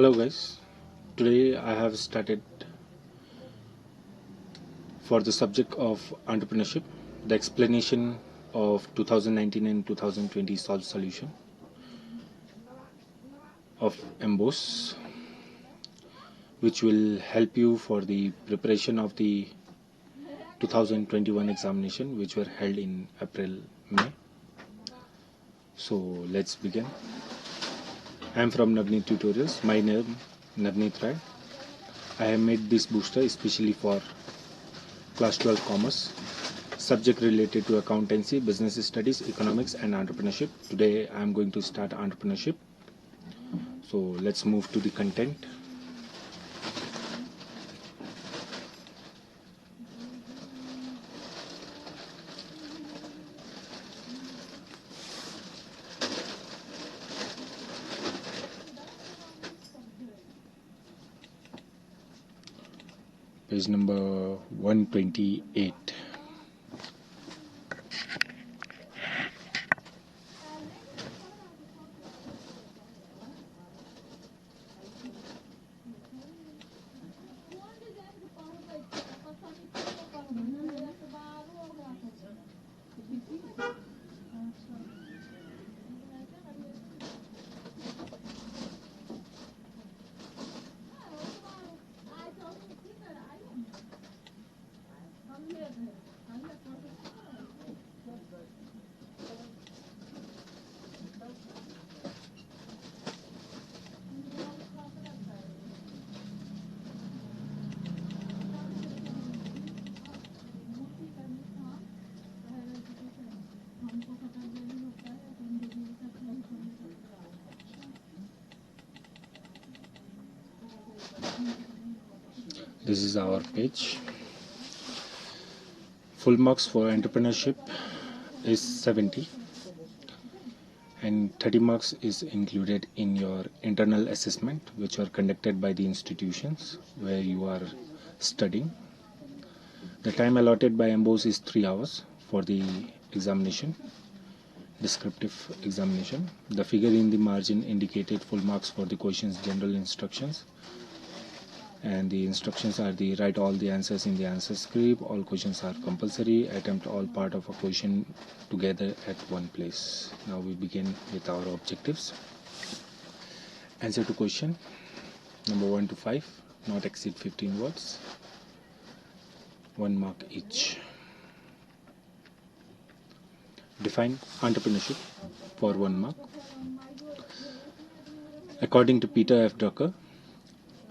Hello guys, today I have started for the subject of entrepreneurship, the explanation of 2019 and 2020 solved solution of Emboss, which will help you for the preparation of the 2021 examination which were held in April, May. So let's begin. I am from Navneet Tutorials. My name Navneet Rai. I have made this booster especially for class 12 commerce, subject related to accountancy, business studies, economics and entrepreneurship. Today I am going to start entrepreneurship. So let's move to the content. Page number 128. This is our page. Full marks for entrepreneurship is 70 and 30 marks is included in your internal assessment which are conducted by the institutions where you are studying. The time allotted by Emboss is 3 hours for the examination, descriptive examination. The figure in the margin indicated full marks for the questions general instructions, and the instructions are the write all the answers in the answer script, all questions are compulsory, attempt all part of a question together at one place. Now we begin with our objectives. Answer to question number 1 to 5, not exceed 15 words, 1 mark each. Define entrepreneurship for 1 mark. According to Peter F. Drucker,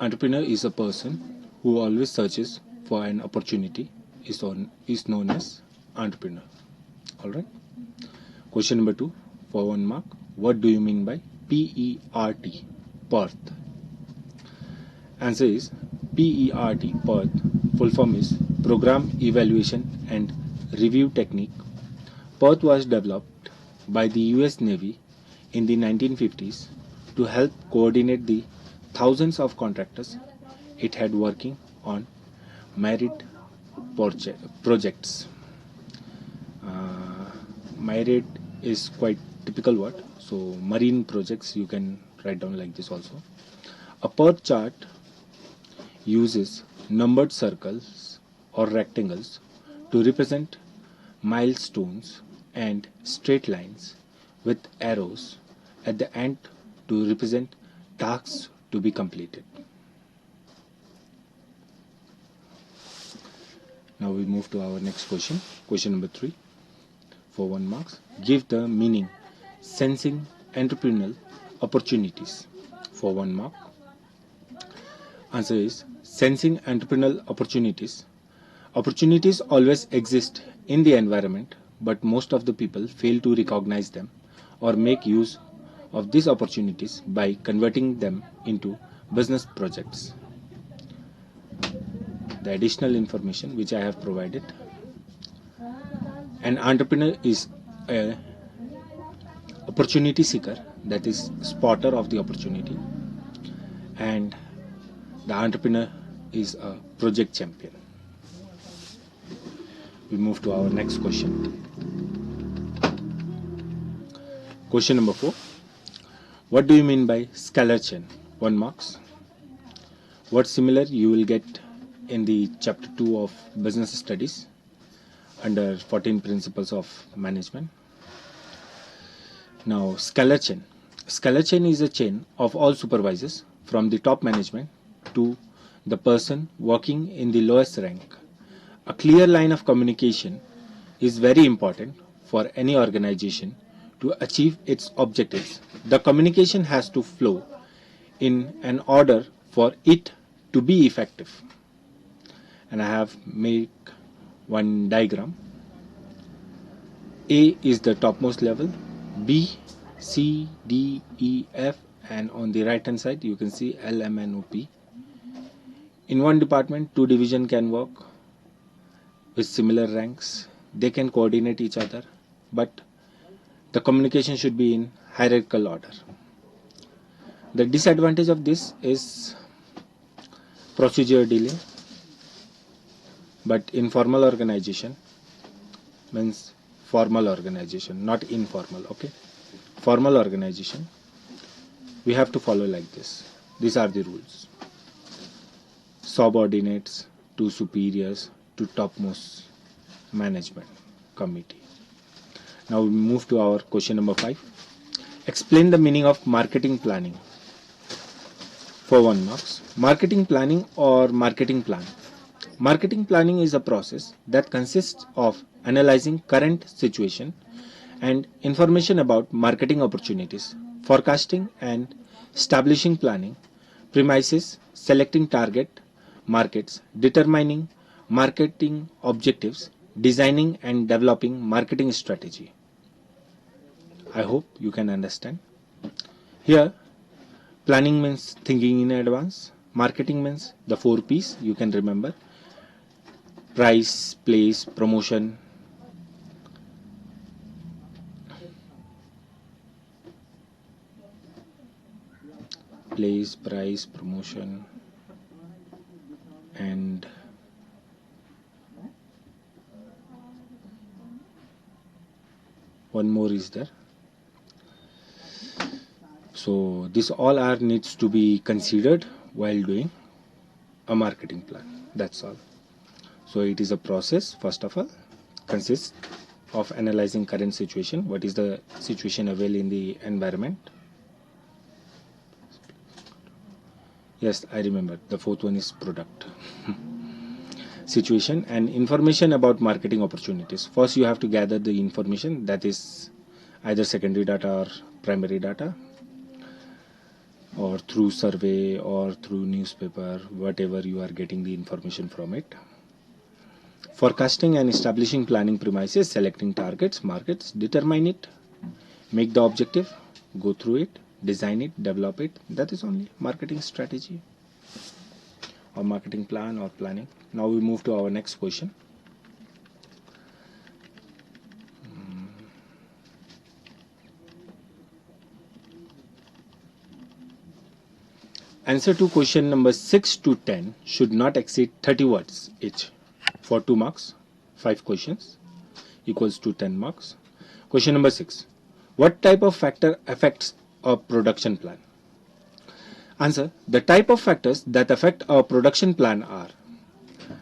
entrepreneur is a person who always searches for an opportunity, is known as entrepreneur. Alright. Question number 2 for 1 mark. What do you mean by PERT? PERT. Answer is PERT. PERT full form is Program Evaluation and Review Technique. PERT was developed by the US Navy in the 1950s to help coordinate the thousands of contractors it had working on merit projects. Merit is quite typical word, so marine projects you can write down like this also. A PERT chart uses numbered circles or rectangles to represent milestones and straight lines with arrows at the end to represent tasks to be completed. Now we move to our next question. Question number 3 for 1 marks. Give the meaning sensing entrepreneurial opportunities for 1 mark. Answer is sensing entrepreneurial opportunities. Opportunities always exist in the environment, but most of the people fail to recognize them or make use of these opportunities by converting them into business projects. The additional information which I have provided. An entrepreneur is a opportunity seeker, that is spotter of the opportunity, and the entrepreneur is a project champion. We move to our next question. Question number 4. What do you mean by scalar chain? 1 marks. What's similar you will get in the chapter 2 of business studies under 14 principles of management. Now, scalar chain. Scalar chain is a chain of all supervisors from the top management to the person working in the lowest rank. A clear line of communication is very important for any organization to achieve its objectives. The communication has to flow in an order for it to be effective. And I have made one diagram. A is the topmost level, B, C, D, E, F, and on the right hand side you can see L, M, N, O, P. In one department, 2 divisions can work with similar ranks. They can coordinate each other, but the communication should be in hierarchical order. The disadvantage of this is procedure delay, but informal organization means formal organization, not informal. Okay, formal organization, we have to follow like this. These are the rules. Subordinates to superiors to topmost management committee. Now we move to our question number 5. Explain the meaning of marketing planning. For 1 marks. Marketing planning or marketing plan. Marketing planning is a process that consists of analyzing current situation and information about marketing opportunities, forecasting and establishing planning, premises, selecting target markets, determining marketing objectives, designing and developing marketing strategy. I hope you can understand. Here, planning means thinking in advance. Marketing means the 4 P's you can remember. Price, place, promotion. Place, price, promotion, and one more is there. So this all are needs to be considered while doing a marketing plan. That's all. So it is a process, first of all, consists of analyzing current situation. What is the situation available in the environment? Yes, I remember. The 4th one is product. Situation and information about marketing opportunities. First you have to gather the information, that is either secondary data or primary data, or through survey or through newspaper, whatever you are getting the information from it. Forecasting and establishing planning premises, selecting targets, markets, determine it, make the objective, go through it, design it, develop it. That is only marketing strategy or marketing plan or planning. Now we move to our next question. Answer to question number 6 to 10 should not exceed 30 words each. For 2 marks, 5 questions equals to 10 marks. Question number 6. What type of factor affects a production plan? Answer. The type of factors that affect a production plan are: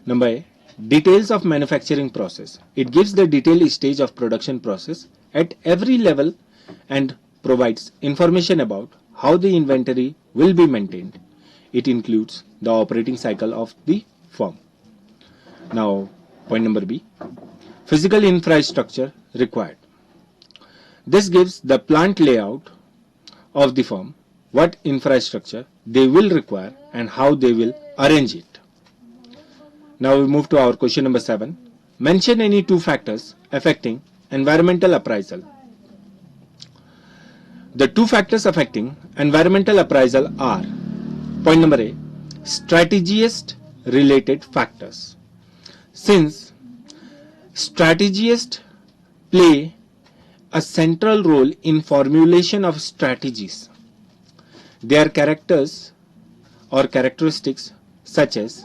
number A, details of manufacturing process. It gives the detailed stage of production process at every level and provides information about how the inventory will be maintained. It includes the operating cycle of the firm. Now, point number B, physical infrastructure required. This gives the plant layout of the firm, what infrastructure they will require and how they will arrange it. Now we move to our question number 7. Mention any 2 factors affecting environmental appraisal. The 2 factors affecting environmental appraisal are: point number A, strategist related factors. Since strategists play a central role in formulation of strategies, their characters or characteristics such as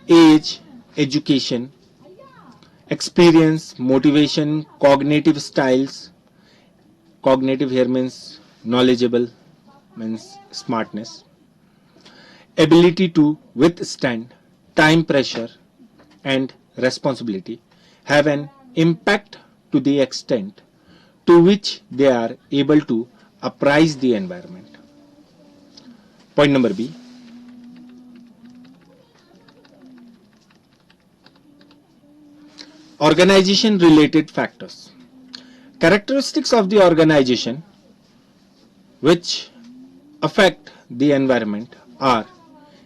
age, education, experience, motivation, cognitive styles. Cognitive here means knowledgeable, means smartness. ability to withstand time pressure and responsibility have an impact to the extent to which they are able to appraise the environment. Point number B. Organization related factors. Characteristics of the organization which affect the environment are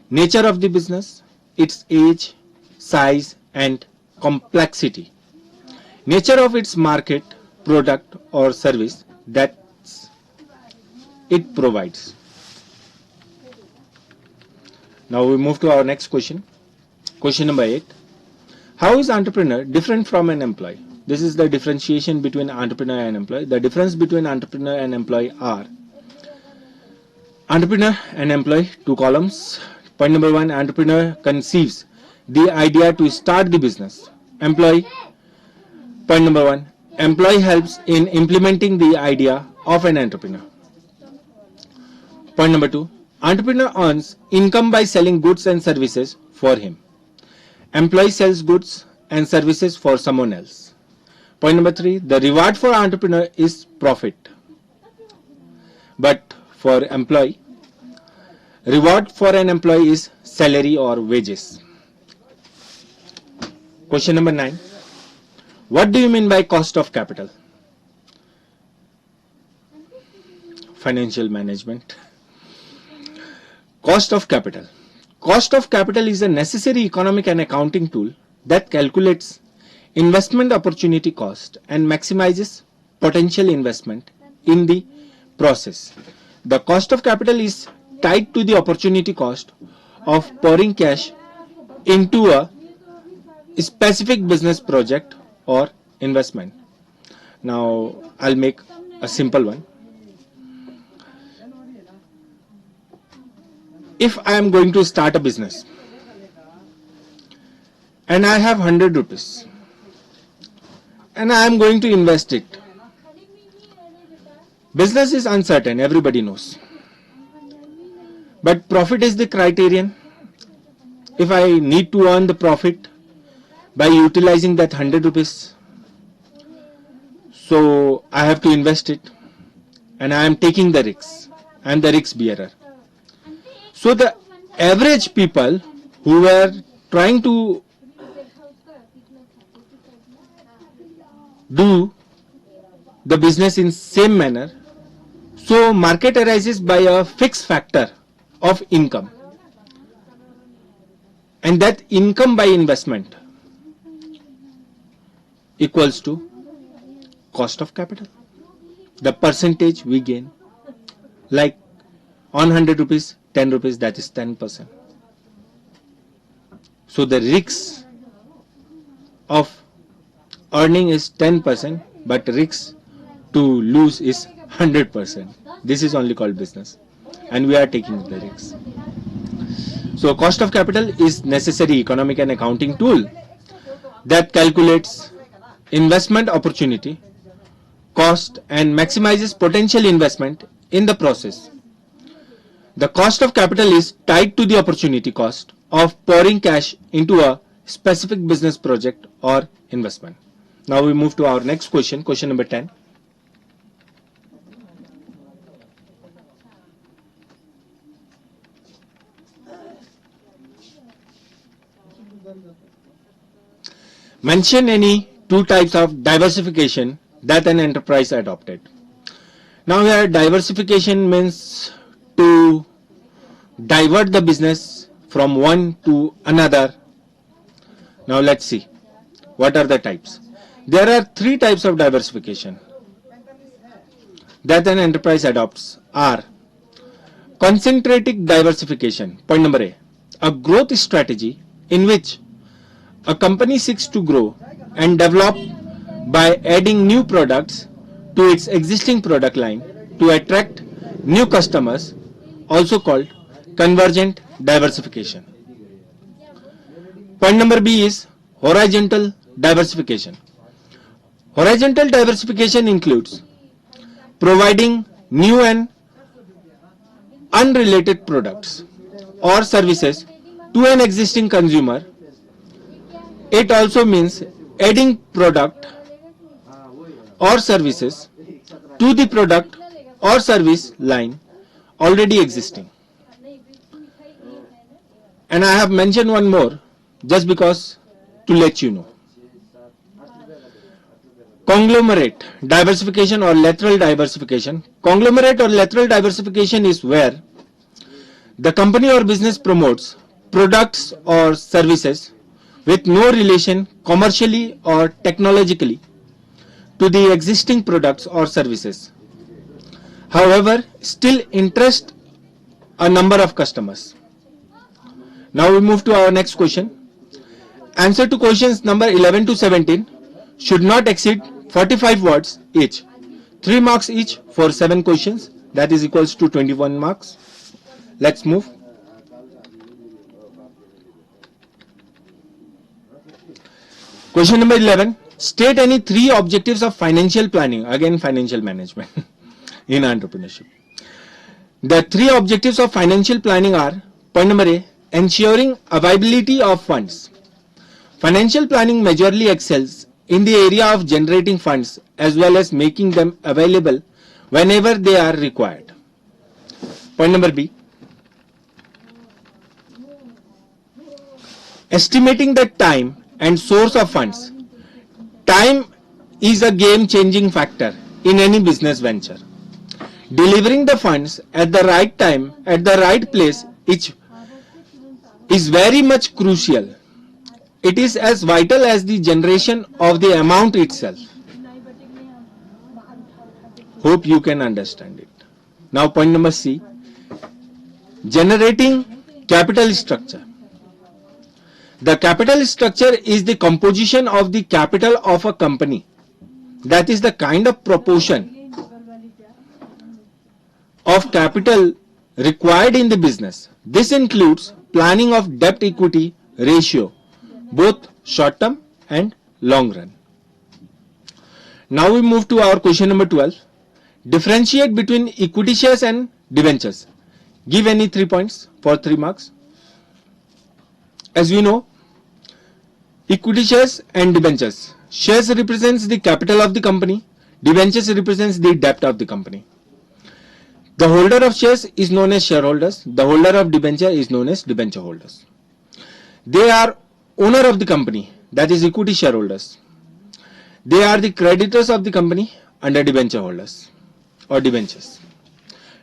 nature of the business, its age, size and complexity, nature of its market, product or service that it provides. Now we move to our next question. Question number 8. How is entrepreneur different from an employee? This is the differentiation between entrepreneur and employee. The difference between entrepreneur and employee are entrepreneur and employee, 2 columns. Point number 1, entrepreneur conceives the idea to start the business. Employee, point number 1, employee helps in implementing the idea of an entrepreneur. Point number 2, entrepreneur earns income by selling goods and services for him. Employee sells goods and services for someone else. Point number 3, the reward for entrepreneur is profit. But for employee, reward for an employee is salary or wages. Question number 9. What do you mean by cost of capital? Financial management. Cost of capital. Cost of capital is a necessary economic and accounting tool that calculates investment opportunity cost and maximizes potential investment in the process. The cost of capital is tied to the opportunity cost of pouring cash into a specific business project or investment. Now I'll make a simple one. If I am going to start a business and I have 100 rupees and I am going to invest it, business is uncertain, everybody knows, but profit is the criterion. If I need to earn the profit by utilizing that 100 rupees, so I have to invest it and I am taking the risks. I am the risk bearer. So the average people who were trying to do the business in same manner, so market arises by a fixed factor of income, and that income by investment equals to cost of capital, the percentage we gain. Like on 100 rupees, 10 rupees, that is 10%. So the risk of earning is 10%, but risk to lose is 100%. This is only called business, and we are taking the risks. So cost of capital is necessary economic and accounting tool that calculates investment opportunity cost and maximizes potential investment in the process. The cost of capital is tied to the opportunity cost of pouring cash into a specific business project or investment. Now we move to our next question, question number 10. Mention any 2 types of diversification that an enterprise adopted. Now here diversification means to divert the business from one to another. Now let's see what are the types. There are 3 types of diversification that an enterprise adopts are concentrated diversification. Point number a growth strategy in which a company seeks to grow and develop by adding new products to its existing product line to attract new customers, also called convergent diversification. Point number B is horizontal diversification. Horizontal diversification includes providing new and unrelated products or services to an existing consumer. It also means adding product or services to the product or service line already existing. And I have mentioned one more just because to let you know. Conglomerate diversification or lateral diversification. Conglomerate or lateral diversification is where the company or business promotes products or services with no relation commercially or technologically to the existing products or services. However, still interest a number of customers. Now we move to our next question. Answer to questions number 11 to 17 should not exceed 45 words each. 3 marks each for 7 questions. That is equals to 21 marks. Let's move. Question number 11. State any 3 objectives of financial planning. Again, financial management in entrepreneurship. The 3 objectives of financial planning are: point number A, ensuring availability of funds. Financial planning majorly excels in the area of generating funds as well as making them available whenever they are required. Point number B, estimating the time and source of funds. Time is a game-changing factor in any business venture. Delivering the funds at the right time, at the right place, is very much crucial. It is as vital as the generation of the amount itself. Hope you can understand it. Now point number C, generating capital structure. The capital structure is the composition of the capital of a company. That is the kind of proportion of capital required in the business. This includes planning of debt equity ratio, both short term and long run. Now we move to our question number 12. Differentiate between equity shares and debentures. Give any 3 points for 3 marks. As we know, equity shares and debentures. Shares represents the capital of the company. Debentures represents the debt of the company. The holder of shares is known as shareholders. The holder of debenture is known as debenture holders. They are owner of the company, that is equity shareholders. They are the creditors of the company under debenture holders or debentures.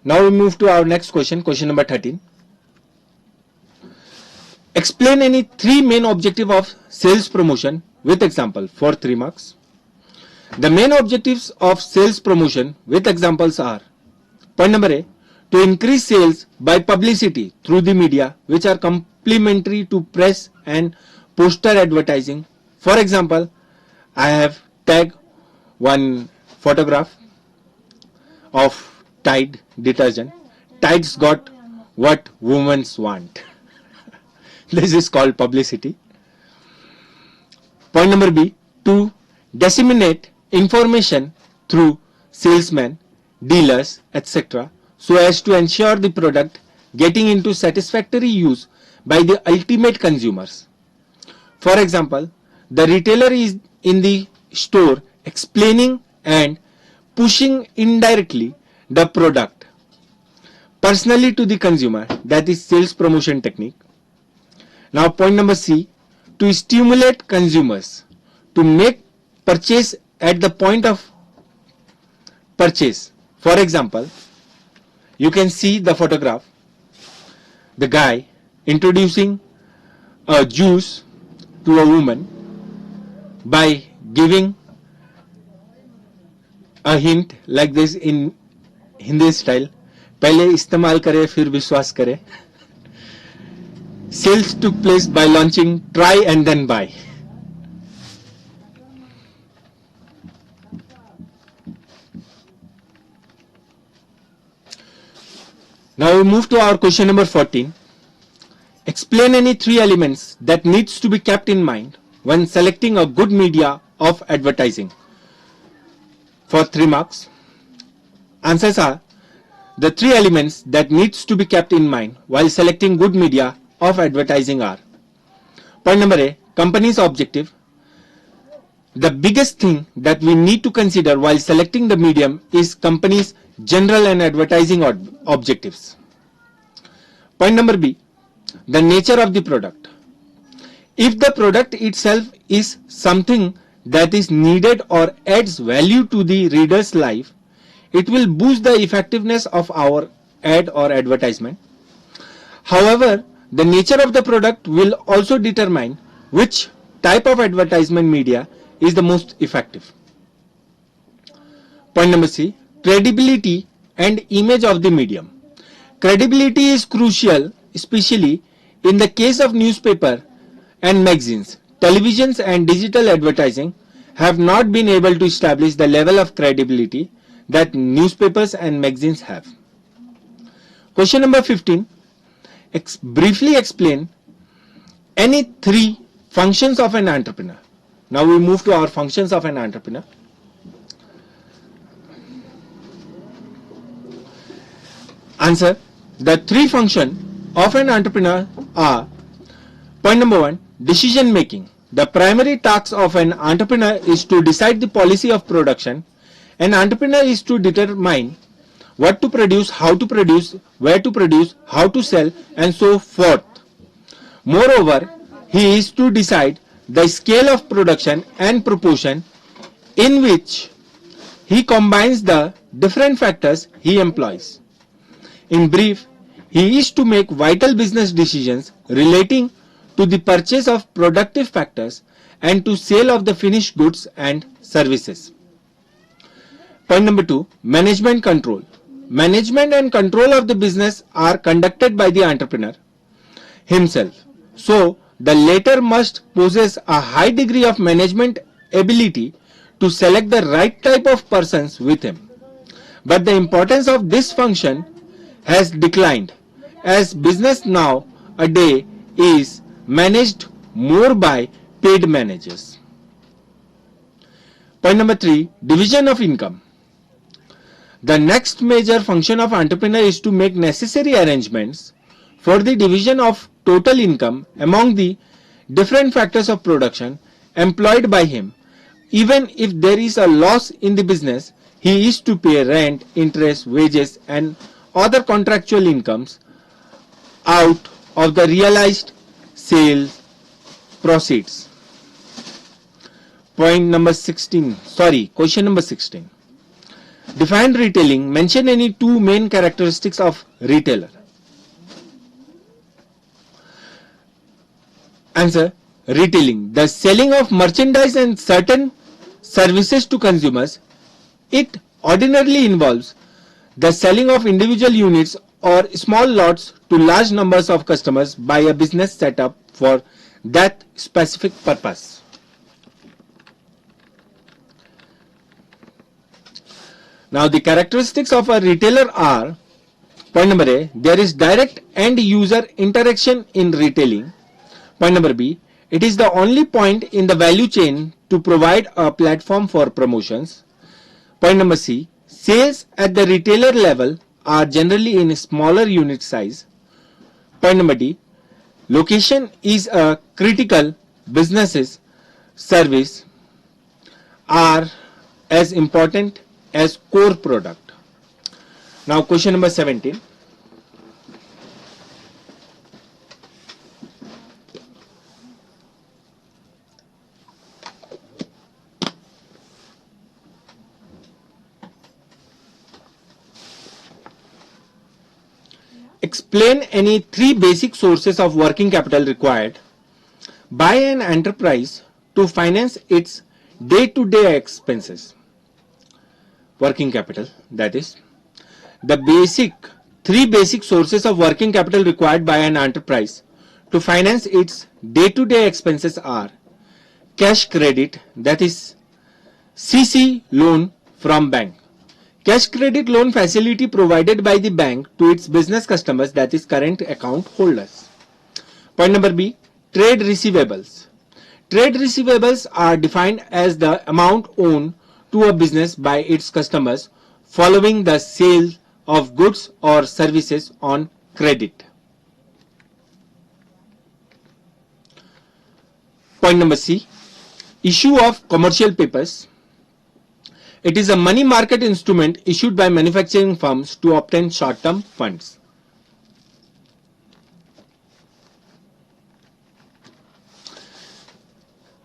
Now we move to our next question, question number 13. Explain any 3 main objectives of sales promotion with example for 3 marks. The main objectives of sales promotion with examples are: point number A, to increase sales by publicity through the media which are complementary to press and poster advertising. For example, I have tagged one photograph of Tide detergent. Tide's got what women want. This is called publicity. Point number B, to disseminate information through salesmen, dealers, etc. so as to ensure the product getting into satisfactory use by the ultimate consumers. For example, the retailer is in the store explaining and pushing indirectly the product personally to the consumer. That is sales promotion technique. Now point number C, to stimulate consumers to make purchase at the point of purchase. For example, you can see the photograph, the guy introducing a juice to a woman by giving a hint like this in Hindi style. पहले इस्तेमाल करे फिर विश्वास करे. Sales took place by launching try and then buy. Now we move to our question number 14. Explain any 3 elements that needs to be kept in mind when selecting a good media of advertising. For 3 marks. Answers are: The three elements that needs to be kept in mind while selecting good media of advertising are: point number A, company's objective. The biggest thing that we need to consider while selecting the medium is company's general and advertising objectives. Point number B, the nature of the product. If the product itself is something that is needed or adds value to the reader's life, it will boost the effectiveness of our ad or advertisement. However, the nature of the product will also determine which type of advertisement media is the most effective. Point number C, credibility and image of the medium. Credibility is crucial, especially in the case of newspaper and magazines. Televisions and digital advertising have not been able to establish the level of credibility that newspapers and magazines have. Question number 15. Briefly explain any three functions of an entrepreneur. Now we move to our functions of an entrepreneur. Answer. The three functions of an entrepreneur are: point number 1, decision making. The primary task of an entrepreneur is to decide the policy of production. An entrepreneur is to determine what to produce, how to produce, where to produce, how to sell, and so forth. Moreover, he is to decide the scale of production and proportion in which he combines the different factors he employs. In brief, he is to make vital business decisions relating to the purchase of productive factors and to sale of the finished goods and services. Point number 2, management control. Management and control of the business are conducted by the entrepreneur himself. So, the latter must possess a high degree of management ability to select the right type of persons with him. But the importance of this function has declined, as business now a day is managed more by paid managers. Point number 3, division of income. The next major function of entrepreneur is to make necessary arrangements for the division of total income among the different factors of production employed by him. Even if there is a loss in the business, he is to pay rent, interest, wages, and other contractual incomes out of the realized sales proceeds. Question number 16. Define retailing. Mention any two main characteristics of retailer. Answer. Retailing, the selling of merchandise and certain services to consumers. It ordinarily involves the selling of individual units or small lots to large numbers of customers by a business set up for that specific purpose. Now the characteristics of a retailer are: point number A, there is direct end user interaction in retailing. Point number B, it is the only point in the value chain to provide a platform for promotions. Point number C, sales at the retailer level are generally in smaller unit size. Point number D, location is a critical. Businesses service are as important as core product. Now question number 17. Explain any three basic sources of working capital required by an enterprise to finance its day-to-day expenses. Working capital, that is, the three basic sources of working capital required by an enterprise to finance its day-to-day expenses are: cash credit, that is CC loan from bank. Cash credit loan facility provided by the bank to its business customers, that is current account holders. Point number B, trade receivables. Trade receivables are defined as the amount owed to a business by its customers following the sale of goods or services on credit. Point number C, issue of commercial papers. It is a money market instrument issued by manufacturing firms to obtain short-term funds.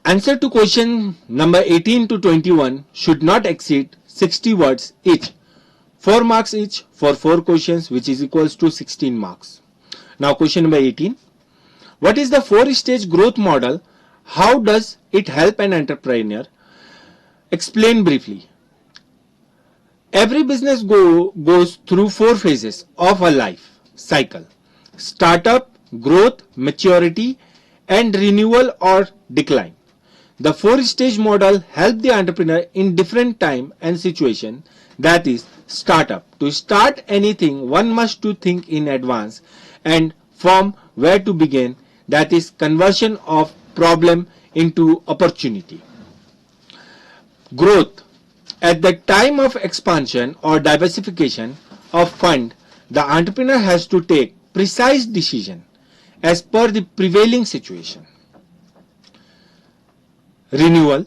Answer to question number 18 to 21 should not exceed 60 words each. 4 marks each for 4 questions, which is equals to 16 marks. Now question number 18. What is the 4-stage growth model? How does it help an entrepreneur? Explain briefly. Every business goes through 4 phases of a life cycle: startup, growth, maturity, and renewal or decline. The 4-stage model helps the entrepreneur in different time and situation. That is, startup. To start anything, one must to think in advance and from where to begin. That is, conversion of problem into opportunity. Growth. At the time of expansion or diversification of fund, the entrepreneur has to take precise decision as per the prevailing situation. Renewal.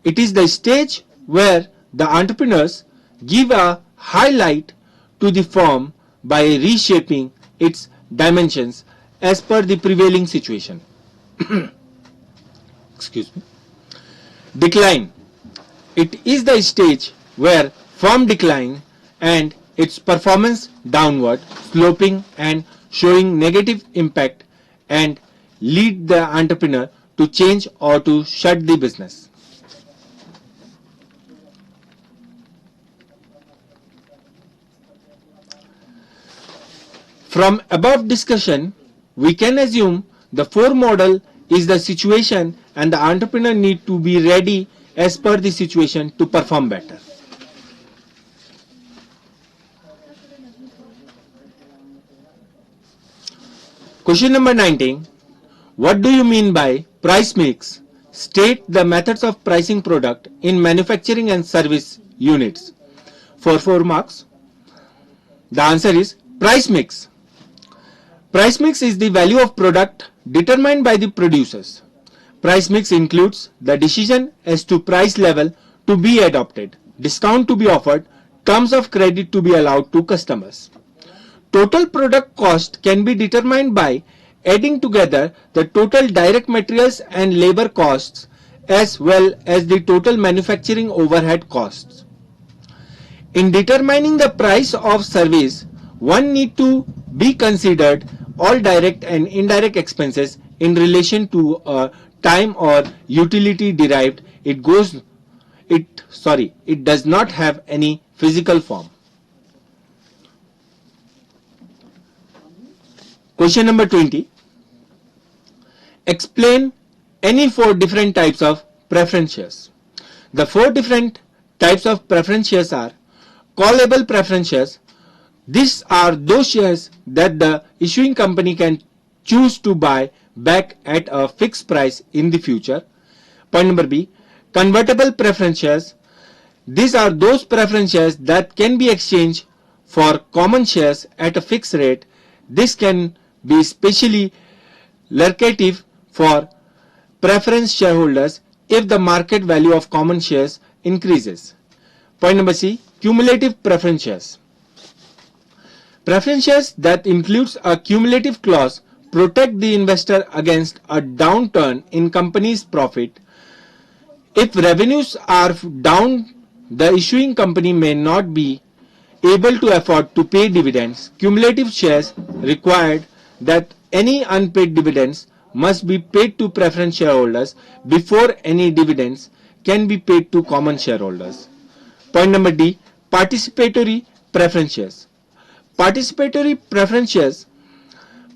It is the stage where the entrepreneurs give a highlight to the firm by reshaping its dimensions as per the prevailing situation. Excuse me. Decline. It is the stage where firm decline and its performance downward sloping and showing negative impact and lead the entrepreneur to change or to shut the business. From above discussion, we can assume the 4 model is the situation and the entrepreneur need to be ready as per the situation to perform better. Question number 19. What do you mean by price mix? State the methods of pricing product in manufacturing and service units. For 4 marks. The answer is price mix. Price mix is the value of product determined by the producers. Price mix includes the decision as to price level to be adopted, discount to be offered, terms of credit to be allowed to customers. Total product cost can be determined by adding together the total direct materials and labor costs as well as the total manufacturing overhead costs. In determining the price of service, one need to be considered all direct and indirect expenses in relation to a time or utility derived. It does not have any physical form. Question number 20. Explain any 4 different types of preference shares. The 4 different types of preference shares are callable preference shares. These are those shares that the issuing company can choose to buy back at a fixed price in the future. Point number B. Convertible preference shares. These are those preference shares that can be exchanged for common shares at a fixed rate. This can be especially lucrative for preference shareholders if the market value of common shares increases. Point number C. Cumulative preference shares. Preference shares that includes a cumulative clause protect the investor against a downturn in company's profit. If revenues are down, the issuing company may not be able to afford to pay dividends. Cumulative shares required that any unpaid dividends must be paid to preference shareholders before any dividends can be paid to common shareholders. Point number D. Participatory preference shares. Participatory preference shares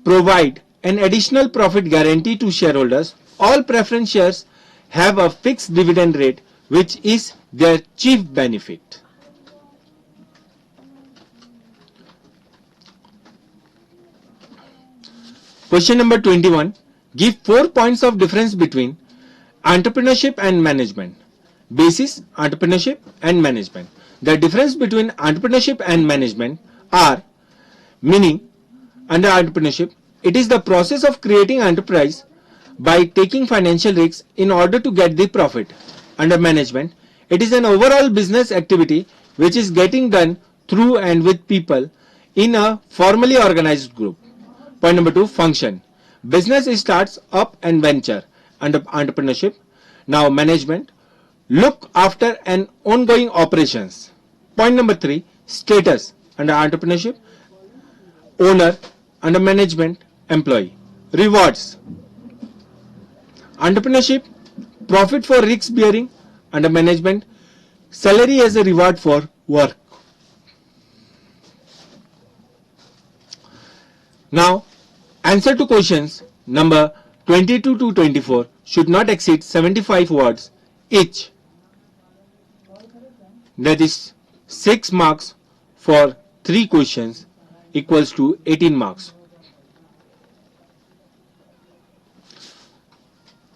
provide an additional profit guarantee to shareholders. All preference shares have a fixed dividend rate, which is their chief benefit. Question number 21. Give 4 points of difference between entrepreneurship and management. Basis: entrepreneurship and management. The difference between entrepreneurship and management. are, meaning under entrepreneurship, it is the process of creating enterprise by taking financial risks in order to get the profit. Under management, it is an overall business activity which is getting done through and with people in a formally organized group. Point number 2, function. Business starts up and venture. Under entrepreneurship, now management, look after an ongoing operations. Point number 3, status. Under entrepreneurship, owner. Under management, employee. Rewards. Entrepreneurship, profit for risk bearing. Under management, salary as a reward for work. Now, answer to questions number 22 to 24 should not exceed 75 words each. That is 6 marks for 3 questions equals to 18 marks.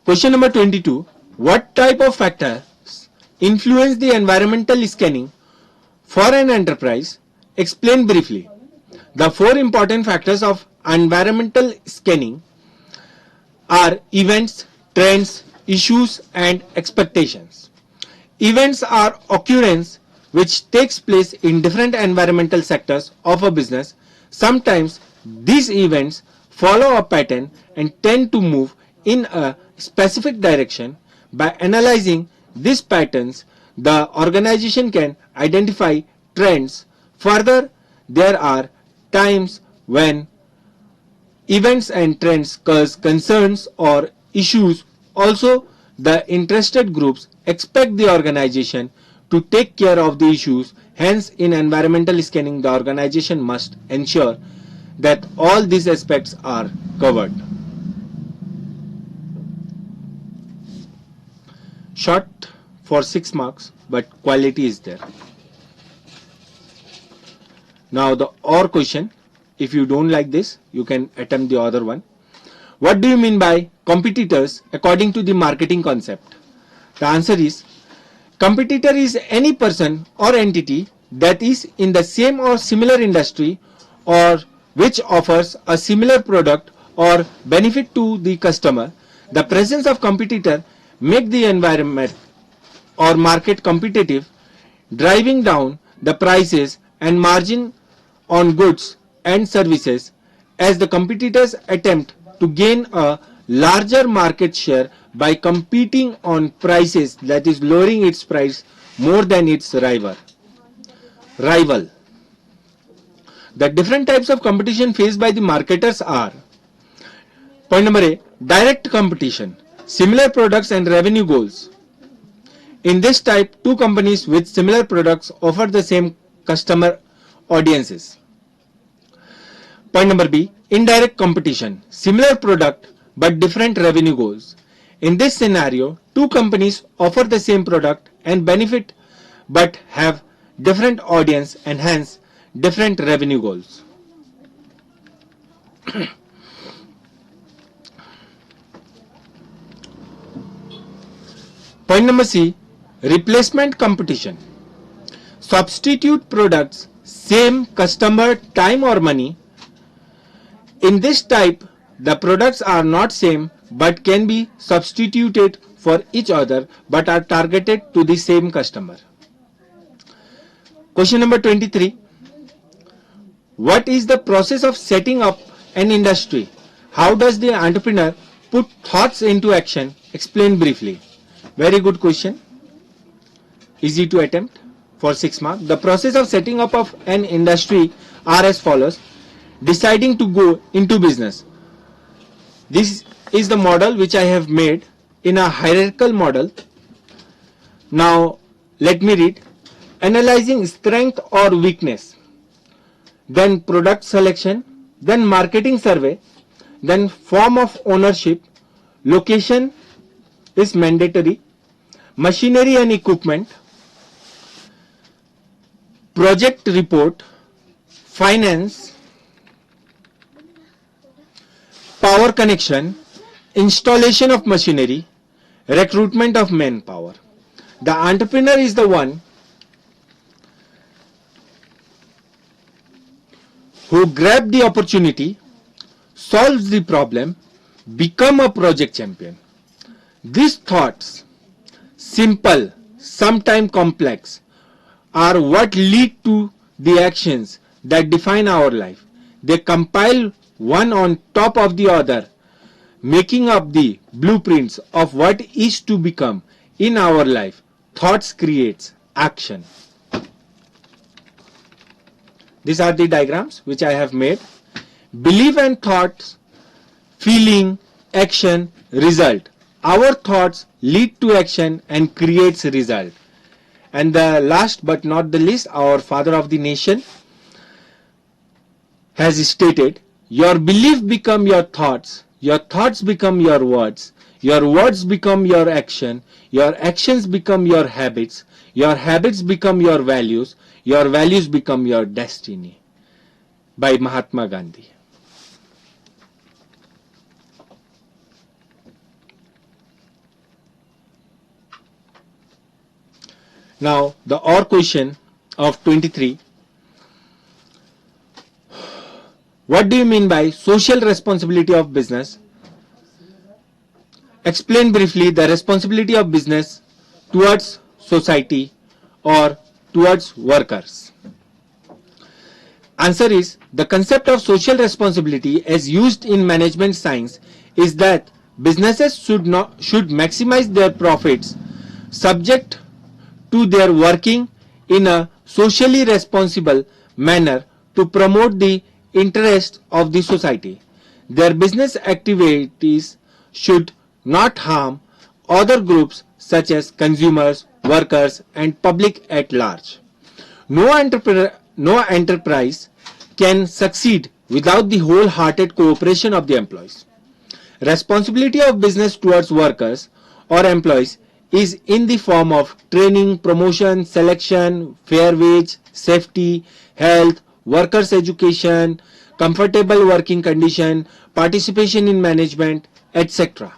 Question number 22. What type of factors influence the environmental scanning for an enterprise? Explain briefly. The 4 important factors of environmental scanning are events, trends, issues and expectations. Events are occurrences which takes place in different environmental sectors of a business. Sometimes these events follow a pattern and tend to move in a specific direction. By analyzing these patterns, the organization can identify trends. Further, there are times when events and trends cause concerns or issues. Also, the interested groups expect the organization to take care of the issues. Hence, in environmental scanning, the organization must ensure that all these aspects are covered. Short for 6 marks, but quality is there. Now the OR question. If you don't like this, you can attempt the other one. What do you mean by competitors according to the marketing concept? The answer is, competitor is any person or entity that is in the same or similar industry or which offers a similar product or benefit to the customer. The presence of competitor make the environment or market competitive, driving down the prices and margin on goods and services as the competitors attempt to gain a larger market share by competing on prices, that is lowering its price more than its rival. The different types of competition faced by the marketers are: point number A, direct competition, similar products and revenue goals. In this type, 2 companies with similar products offer the same customer audiences. Point number B, indirect competition, similar product but different revenue goals. In this scenario, 2 companies offer the same product and benefit but have different audience and hence different revenue goals. Point number C, replacement competition. Substitute products, same customer, time or money. In this type, the products are not same but can be substituted for each other but are targeted to the same customer. Question number 23. What is the process of setting up an industry? How does the entrepreneur put thoughts into action? Explain briefly. Very good question. Easy to attempt for 6 marks. The process of setting up of an industry are as follows. Deciding to go into business. This is the model which I have made in a hierarchical model. Now let me read. Analyzing strength or weakness, then product selection, then marketing survey, then form of ownership, location is mandatory, machinery and equipment, project report, finance, power connection, installation of machinery, recruitment of manpower. The entrepreneur is the one who grab the opportunity, solves the problem, become a project champion. These thoughts, simple, sometimes complex, are what lead to the actions that define our life. They compile one on top of the other, making up the blueprints of what is to become in our life. Thoughts creates action. These are the diagrams which I have made. Belief and thoughts, feeling, action, result. Our thoughts lead to action and creates result. And the last but not the least, our father of the nation has stated, your belief become your thoughts become your words become your actions become your habits become your values become your destiny. By Mahatma Gandhi. Now the OR question of 23. What do you mean by social responsibility of business? Explain briefly the responsibility of business towards society or towards workers. Answer is, the concept of social responsibility as used in management science is that businesses should maximize their profits subject to their working in a socially responsible manner to promote the interests of the society. Their business activities should not harm other groups such as consumers, workers, and public at large. No enterprise can succeed without the wholehearted cooperation of the employees. Responsibility of business towards workers or employees is in the form of training, promotion, selection, fair wage, safety, health, workers' education, comfortable working condition, participation in management, etc.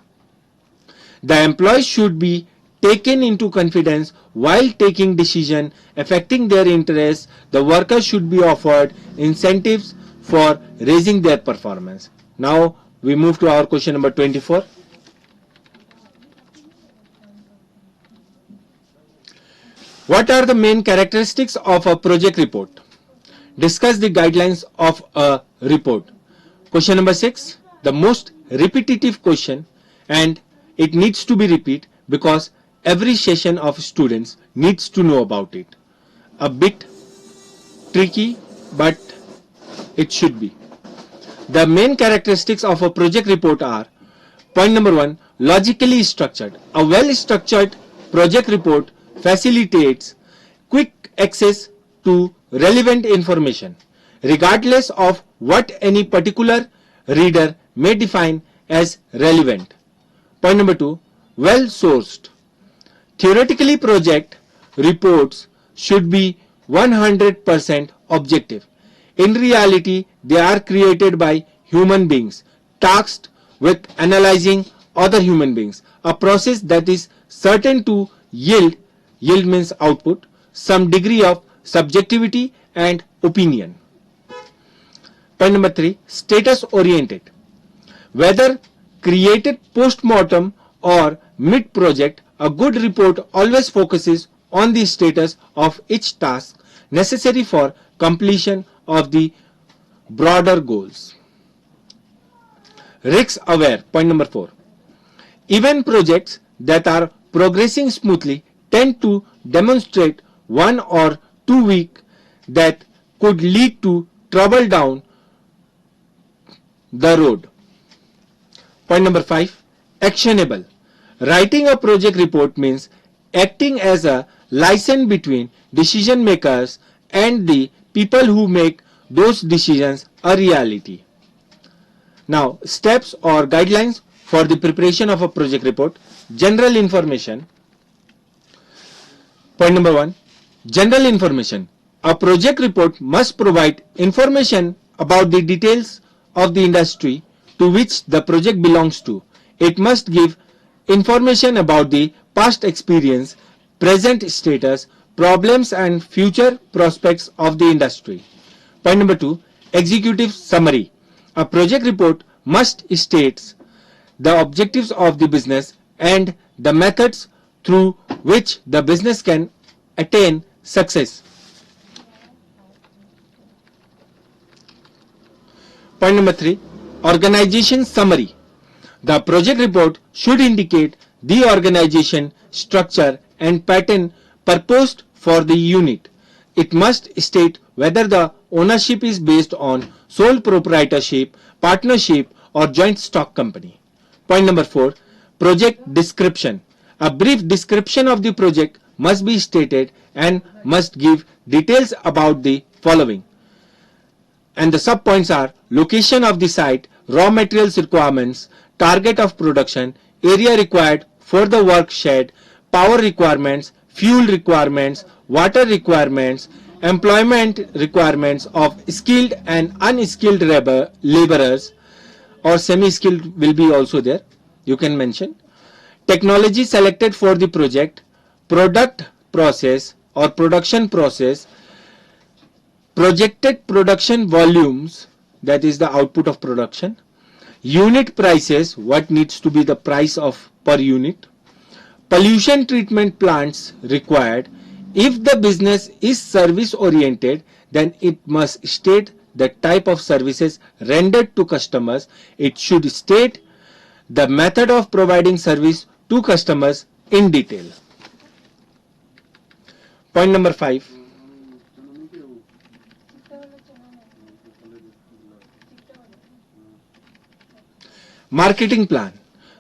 The employees should be taken into confidence while taking decisions affecting their interests. The workers should be offered incentives for raising their performance. Now we move to our question number 24. What are the main characteristics of a project report? Discuss the guidelines of a report. Question number 6, the most repetitive question, and it needs to be repeated because every session of students needs to know about it. A bit tricky, but it should be. The main characteristics of a project report are: point number 1, logically structured. A well-structured project report facilitates quick access to relevant information, regardless of what any particular reader may define as relevant. Point number 2, well-sourced. Theoretically, project reports should be 100% objective. In reality, they are created by human beings, tasked with analyzing other human beings, a process that is certain to yield means output, some degree of subjectivity and opinion. Point number 3, status oriented. Whether created post-mortem or mid-project, a good report always focuses on the status of each task necessary for completion of the broader goals. Risk aware. Point number 4. Even projects that are progressing smoothly tend to demonstrate 1 or 2 weeks that could lead to trouble down the road. Point number 5, actionable. Writing a project report means acting as a liaison between decision makers and the people who make those decisions a reality. Now, steps or guidelines for the preparation of a project report. General information. Point number 1, general information. A project report must provide information about the details of the industry to which the project belongs to. It must give information about the past experience, present status, problems and future prospects of the industry. Point number 2, Executive summary. A project report must state the objectives of the business and the methods through which the business can attain success. Point number 3, organization summary. The project report should indicate the organization, structure and pattern proposed for the unit. It must state whether the ownership is based on sole proprietorship, partnership or joint stock company. Point number 4, project description. A brief description of the project must be stated and must give details about the following. And the sub points are location of the site, raw materials requirements, target of production, area required for the work shed, power requirements, fuel requirements, water requirements, employment requirements of skilled and unskilled laborers, or semi-skilled will be also there, you can mention. Technology selected for the project, product process or production process, projected production volumes, that is the output of production, unit prices, what needs to be the price of per unit, pollution treatment plants required. If the business is service oriented, then it must state the type of services rendered to customers. It should state the method of providing service to customers in detail. Point number 5. Marketing plan.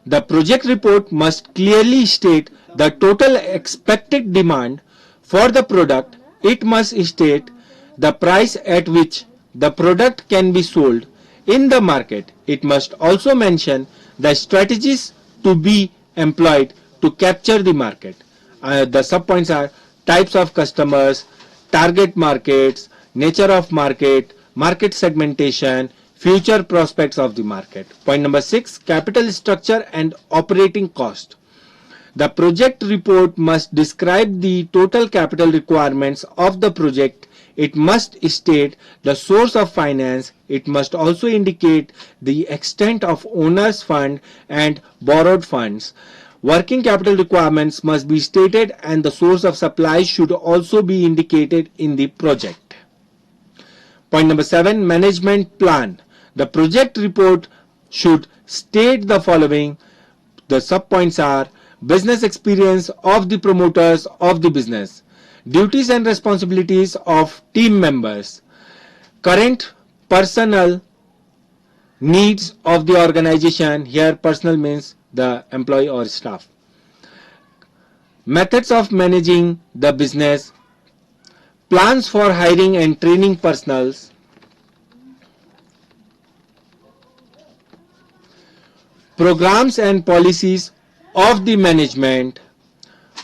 The project report must clearly state the total expected demand for the product. It must state the price at which the product can be sold in the market. It must also mention the strategies to be employed to capture the market. The subpoints are types of customers, target markets, nature of market, market segmentation, future prospects of the market. Point number 6, capital structure and operating cost. The project report must describe the total capital requirements of the project. It must state the source of finance. It must also indicate the extent of owner's fund and borrowed funds. Working capital requirements must be stated and the source of supply should also be indicated in the project. Point number 7, management plan. The project report should state the following. The subpoints are business experience of the promoters of the business, duties and responsibilities of team members, current personnel needs of the organization. Here personnel means the employee or staff. Methods of managing the business, plans for hiring and training personnel, programs and policies of the management.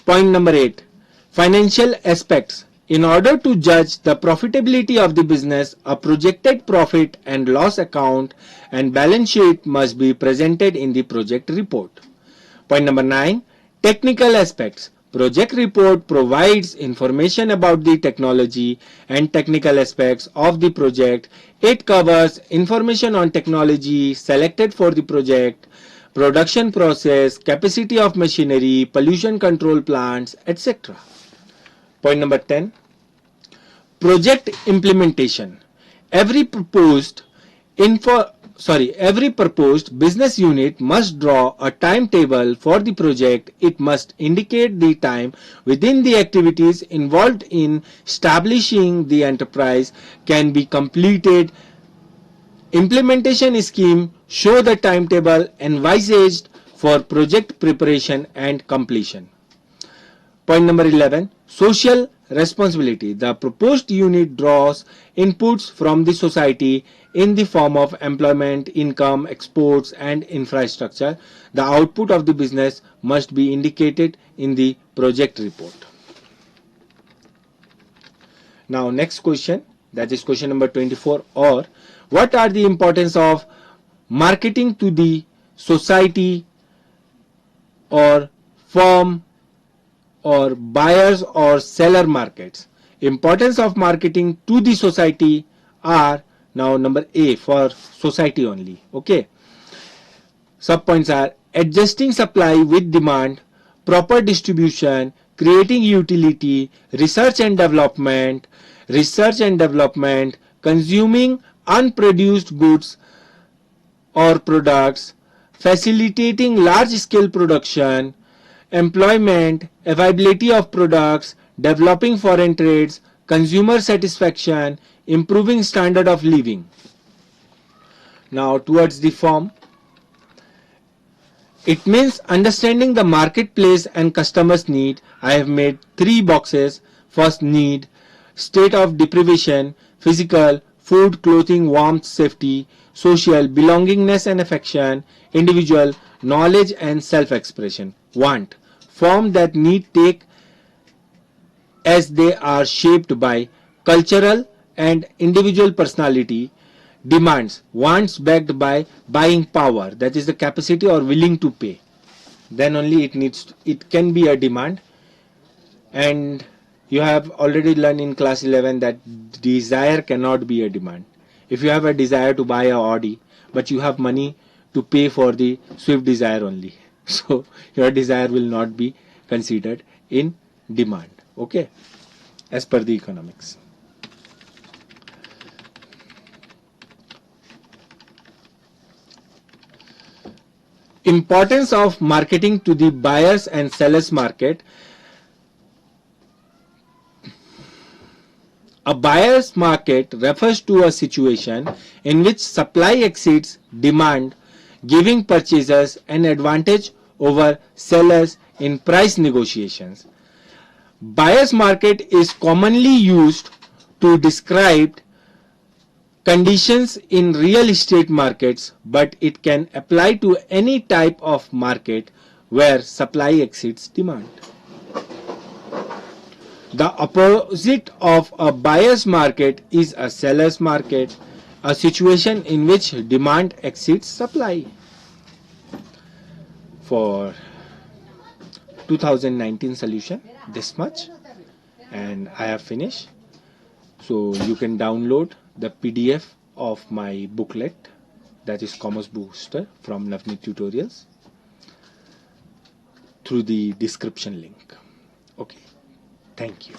Point number 8, financial aspects. In order to judge the profitability of the business, a projected profit and loss account and balance sheet must be presented in the project report. Point number 9, technical aspects. Project report provides information about the technology and technical aspects of the project. It covers information on technology selected for the project, production process, capacity of machinery, pollution control plants, etc. Point number 10, project implementation. Every proposed business unit must draw a timetable for the project. It must indicate the time within the activities involved in establishing the enterprise can be completed. Implementation scheme show the timetable envisaged for project preparation and completion. Point number 11, social responsibility. The proposed unit draws inputs from the society in the form of employment, income, exports and infrastructure. The output of the business must be indicated in the project report. Now next question, that is question number 24, or what are the importance of marketing to the society or firm or buyers or seller markets? Importance of marketing to the society are: Now number A for society only. Okay. Sub points are adjusting supply with demand, proper distribution, creating utility, research and development, consuming unproduced goods or products, facilitating large scale production, employment, availability of products, developing foreign trades, consumer satisfaction, improving standard of living. Now towards the form, it means understanding the marketplace and customers' need. I have made 3 boxes. First, need, state of deprivation, physical, food, clothing, warmth, safety, social, belongingness and affection, individual, knowledge and self-expression. Want, form that need take as they are shaped by cultural and individual personality. Demands, wants backed by buying power, that is the capacity or willing to pay. Then only it can be a demand. And you have already learned in class 11 that desire cannot be a demand. If you have a desire to buy a Audi, but you have money to pay for the Swift Desire only, so your desire will not be considered in demand. Okay, as per the economics. Importance of marketing to the buyers and sellers market. A buyer's market refers to a situation in which supply exceeds demand, giving purchasers an advantage over sellers in price negotiations. Buyer's market is commonly used to describe conditions in real estate markets, but it can apply to any type of market where supply exceeds demand. The opposite of a buyer's market is a seller's market, a situation in which demand exceeds supply. For 2019 solution, this much, and I have finished. So you can download the PDF of my booklet, that is Commerce Booster from Navneet Tutorials, through the description link. Okay, thank you.